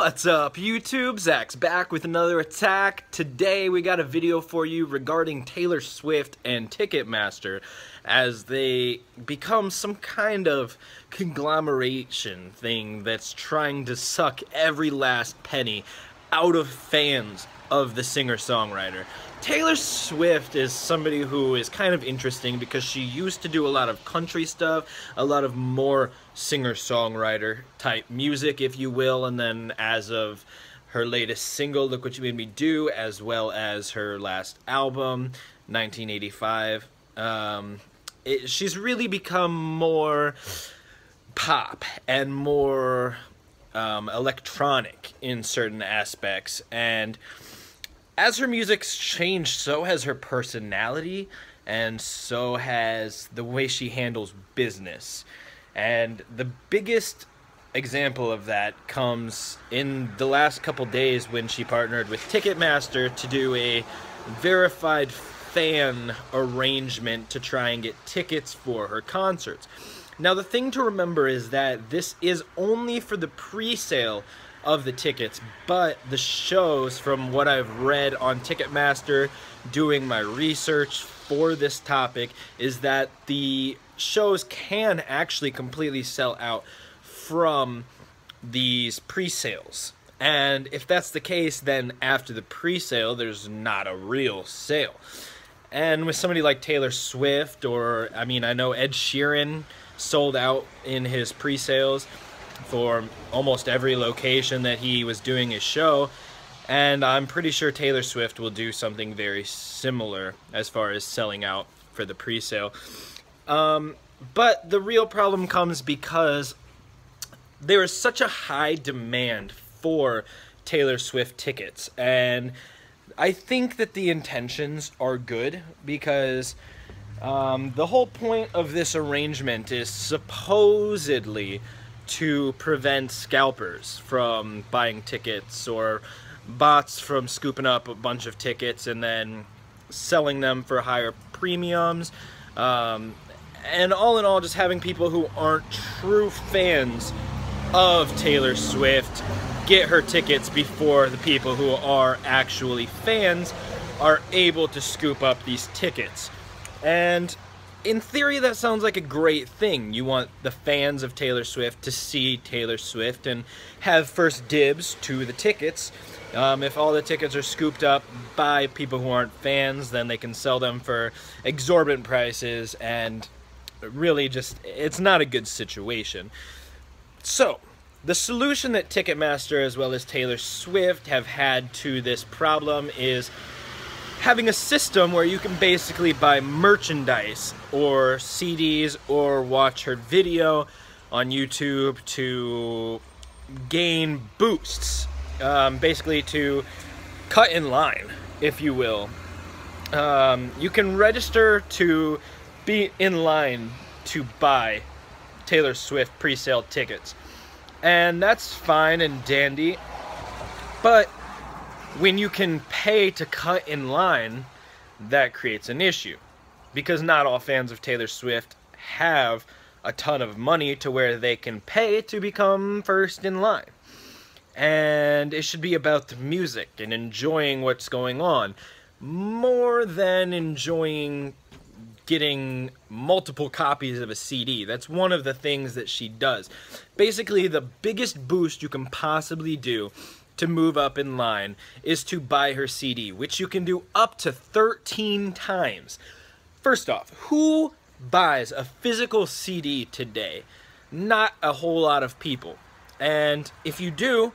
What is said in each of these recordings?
What's up, YouTube? Zach's back with another attack. Today we got a video for you regarding Taylor Swift and Ticketmaster as they become some kind of conglomeration thing that's trying to suck every last penny out of fans of the singer-songwriter. Taylor Swift is somebody who is kind of interesting because she used to do a lot of country stuff, a lot of more singer-songwriter type music, if you will, and then as of her latest single, Look What You Made Me Do, as well as her last album, 1985, she's really become more pop and more electronic in certain aspects, and as her music's changed, so has her personality, and so has the way she handles business. And the biggest example of that comes in the last couple days when she partnered with Ticketmaster to do a verified fan arrangement to try and get tickets for her concerts. Now, the thing to remember is that this is only for the pre-sale of the tickets, but the shows, from what I've read on Ticketmaster, doing my research for this topic, is that the shows can actually completely sell out from these pre-sales. And if that's the case, then after the pre-sale, there's not a real sale. And with somebody like Taylor Swift, or, I mean, I know Ed Sheeran sold out in his pre-sales for almost every location that he was doing his show, and I'm pretty sure Taylor Swift will do something very similar as far as selling out for the pre-sale. But the real problem comes because there is such a high demand for Taylor Swift tickets, and I think that the intentions are good because the whole point of this arrangement is supposedly to prevent scalpers from buying tickets or bots from scooping up a bunch of tickets and then selling them for higher premiums, and all in all, just having people who aren't true fans of Taylor Swift get her tickets before the people who are actually fans are able to scoop up these tickets. And in theory, that sounds like a great thing. You want the fans of Taylor Swift to see Taylor Swift and have first dibs to the tickets. If all the tickets are scooped up by people who aren't fans, then they can sell them for exorbitant prices, and really just, it's not a good situation. So, the solution that Ticketmaster as well as Taylor Swift have had to this problem is having a system where you can basically buy merchandise or CDs or watch her video on YouTube to gain boosts, basically to cut in line, if you will. You can register to be in line to buy Taylor Swift pre-sale tickets, and that's fine and dandy, but when you can pay to cut in line, that creates an issue, because not all fans of Taylor Swift have a ton of money to where they can pay to become first in line. And it should be about the music and enjoying what's going on, more than enjoying getting multiple copies of a CD. That's one of the things that she does. Basically, the biggest boost you can possibly do to move up in line is to buy her CD, which you can do up to 13 times. First off, who buys a physical CD today? Not a whole lot of people. And if you do,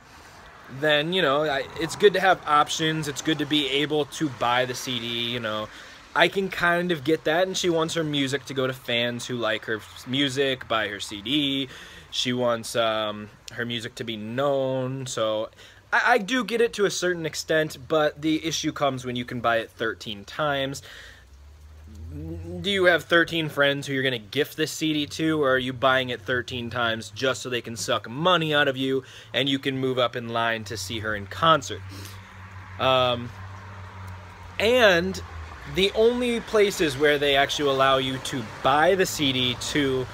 then, you know, it's good to have options. It's good to be able to buy the CD, you know. I can kind of get that, and she wants her music to go to fans who like her music, buy her CD. She wants her music to be known, so I do get it to a certain extent, but the issue comes when you can buy it 13 times. Do you have 13 friends who you're going to gift this CD to, or are you buying it 13 times just so they can suck money out of you and you can move up in line to see her in concert? And the only places where they actually allow you to buy the CD to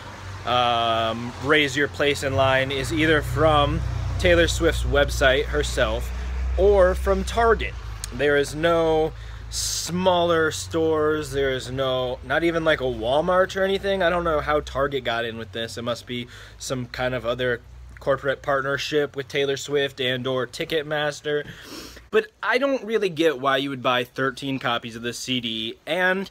raise your place in line is either from Taylor Swift's website herself or from Target. There is no smaller stores, there is no, not even like a Walmart or anything. I don't know how Target got in with this. It must be some kind of other corporate partnership with Taylor Swift and or Ticketmaster. But I don't really get why you would buy 13 copies of this CD, and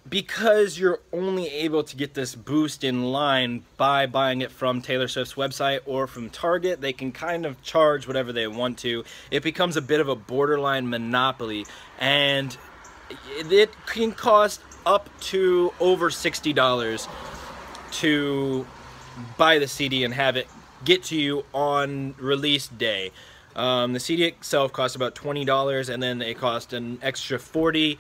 because you're only able to get this boost in line by buying it from Taylor Swift's website or from Target, they can kind of charge whatever they want to. It becomes a bit of a borderline monopoly, and it can cost up to over $60 to buy the CD and have it get to you on release day. The CD itself costs about $20, and then it costs an extra $40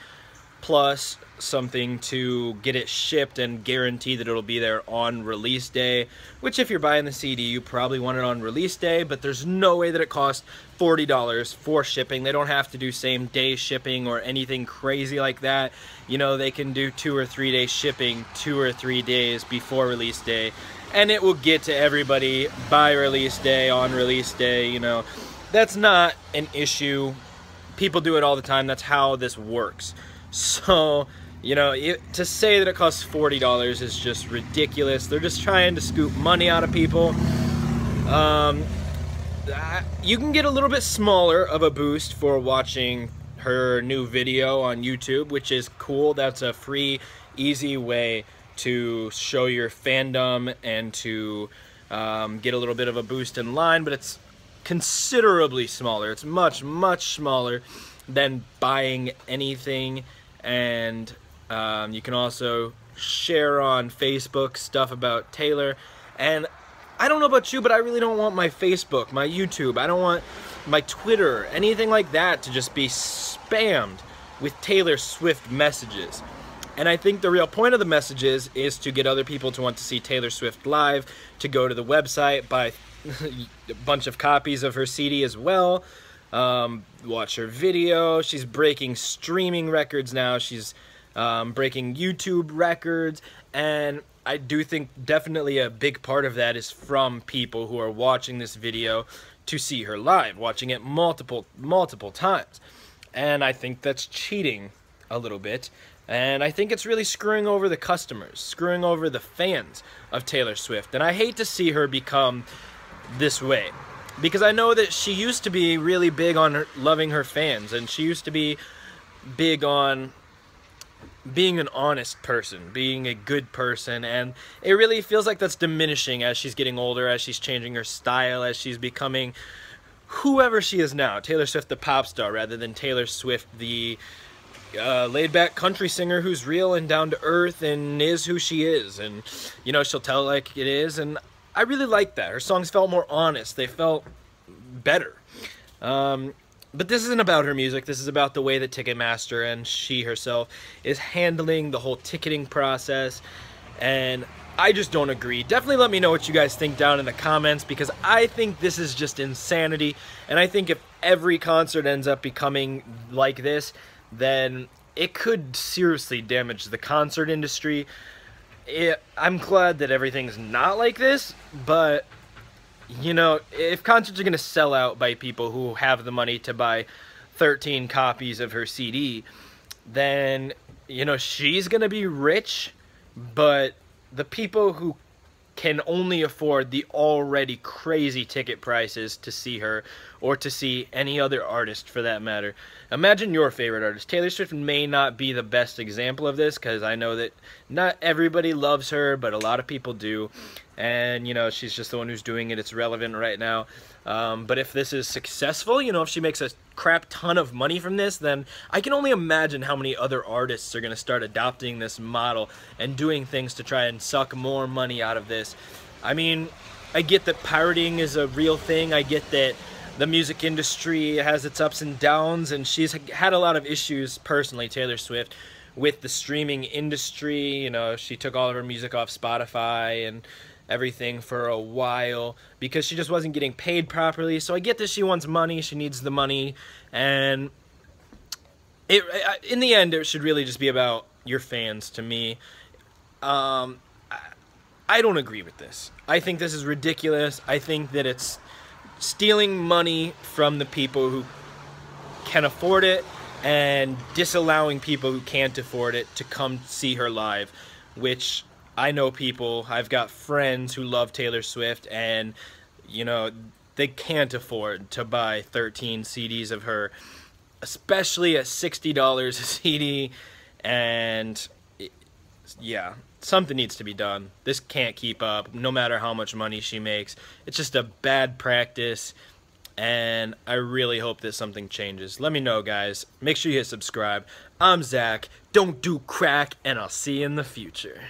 plus something to get it shipped and guarantee that it'll be there on release day, which if you're buying the CD, you probably want it on release day, but there's no way that it costs $40 for shipping. They don't have to do same day shipping or anything crazy like that. You know, they can do 2 or 3 day shipping 2 or 3 days before release day, and it will get to everybody by release day, on release day. You know, that's not an issue. People do it all the time. That's how this works. So, you know, to say that it costs $40 is just ridiculous. They're just trying to scoop money out of people. You can get a little bit smaller of a boost for watching her new video on YouTube, which is cool. That's a free, easy way to show your fandom and to get a little bit of a boost in line, but it's considerably smaller. It's much, much smaller than buying anything. And you can also share on Facebook stuff about Taylor. And I don't know about you, but I really don't want my Facebook, my YouTube, I don't want my Twitter, anything like that to just be spammed with Taylor Swift messages. And I think the real point of the messages is to get other people to want to see Taylor Swift live, to go to the website, buy a bunch of copies of her CD as well, watch her video. She's breaking streaming records now. She's breaking YouTube records, and I do think definitely a big part of that is from people who are watching this video to see her live, watching it multiple times. And I think that's cheating a little bit. And I think it's really screwing over the customers, screwing over the fans of Taylor Swift. And I hate to see her become this way, because I know that she used to be really big on loving her fans, and she used to be big on being an honest person, being a good person, and it really feels like that's diminishing as she's getting older, as she's changing her style, as she's becoming whoever she is now, Taylor Swift the pop star, rather than Taylor Swift the laid-back country singer who's real and down to earth and is who she is, and you know, she'll tell it like it is, and I really like that. Her songs felt more honest, they felt better. But this isn't about her music. This is about the way that Ticketmaster and she herself is handling the whole ticketing process, and I just don't agree. Definitely let me know what you guys think down in the comments, because I think this is just insanity, and I think if every concert ends up becoming like this, then it could seriously damage the concert industry. I'm glad that everything's not like this, but you know, if concerts are going to sell out by people who have the money to buy 13 copies of her CD, then, you know, she's going to be rich, but the people who can only afford the already crazy ticket prices to see her, or to see any other artist for that matter. Imagine your favorite artist. Taylor Swift may not be the best example of this, because I know that not everybody loves her, but a lot of people do. And, you know, she's just the one who's doing it. It's relevant right now. But if this is successful, you know, if she makes a crap ton of money from this, then I can only imagine how many other artists are going to start adopting this model and doing things to try and suck more money out of this. I mean, I get that pirating is a real thing. I get that the music industry has its ups and downs, and she's had a lot of issues personally, Taylor Swift, with the streaming industry. You know, she took all of her music off Spotify and everything for a while because she just wasn't getting paid properly. So I get that she wants money, she needs the money, and in the end it should really just be about your fans to me. I don't agree with this. I think this is ridiculous. I think that it's stealing money from the people who can afford it and disallowing people who can't afford it to come see her live, which I know people, I've got friends who love Taylor Swift, and you know, they can't afford to buy 13 CDs of her, especially at $60 a CD, and yeah, something needs to be done. This can't keep up, no matter how much money she makes. It's just a bad practice, and I really hope that something changes. Let me know, guys. Make sure you hit subscribe. I'm Zach. Don't do crack, and I'll see you in the future.